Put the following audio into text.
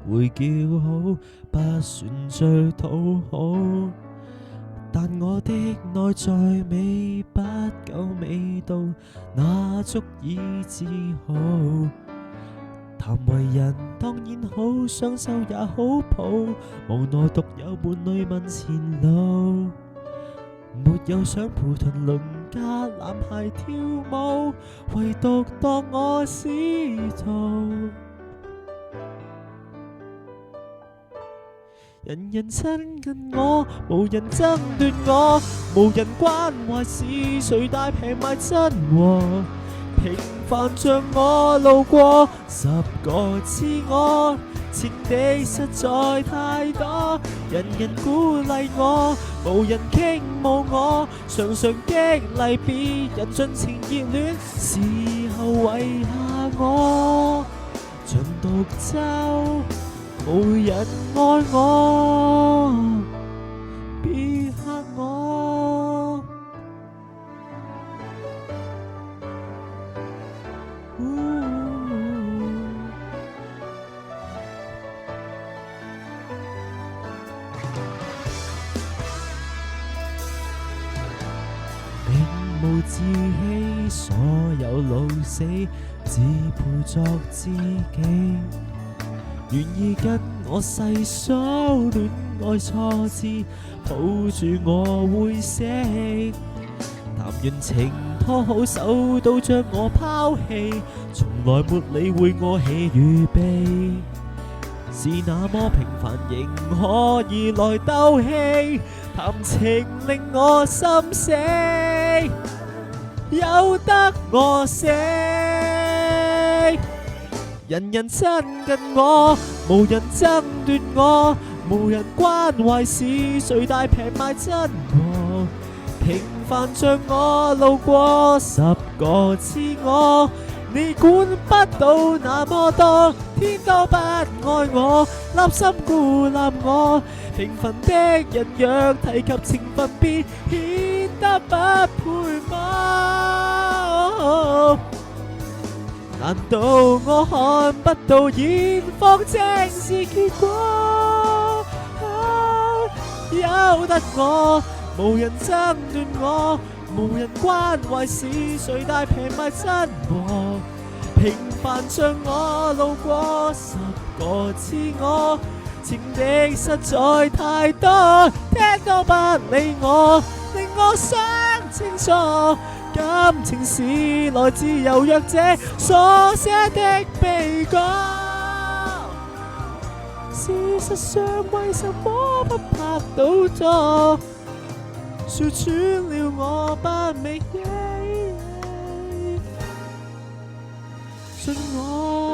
不會叫好，不算最討好。但我的內在美不夠味道，那足以自豪。談為人當然好，雙手也好抱，無奈獨有伴侶問前路。沒有想陪同鄰家男孩跳舞，唯獨當我使徒。人人親近我，無人爭奪我，無人關懷是誰大平賣真和。平凡像我路過10個自我，前地實在太多，人人鼓勵我，無人傾慕我，常常激勵別人盡情熱戀，事後遺下我，像獨奏，無人愛我，別嚇我。並無志氣，所有老死只配作知己。願意跟我細數戀愛錯字，抱住我會死。但願情拖好手都將我拋棄，從來沒理會我喜與悲。是那麼平凡仍可以來鬥氣，談情令我心死，由得我死。人人親近我，無人爭奪我，無人關懷是誰大平賣真和。平凡像我路過10個自我，你管不到那麼多，天都不愛我，立心孤立我。平凡的人若提及情分，便顯得不配嗎？難道我看不到現況正是結果？由得我，無人爭奪我，無人關懷是誰大平賣真和。平凡像我路過10個自我，情敵實在太多，聽都不理我，令我想清楚。感情是來自柔弱者所寫的悲歌。事實上為什麼不拍到座？說穿了我不美，信我。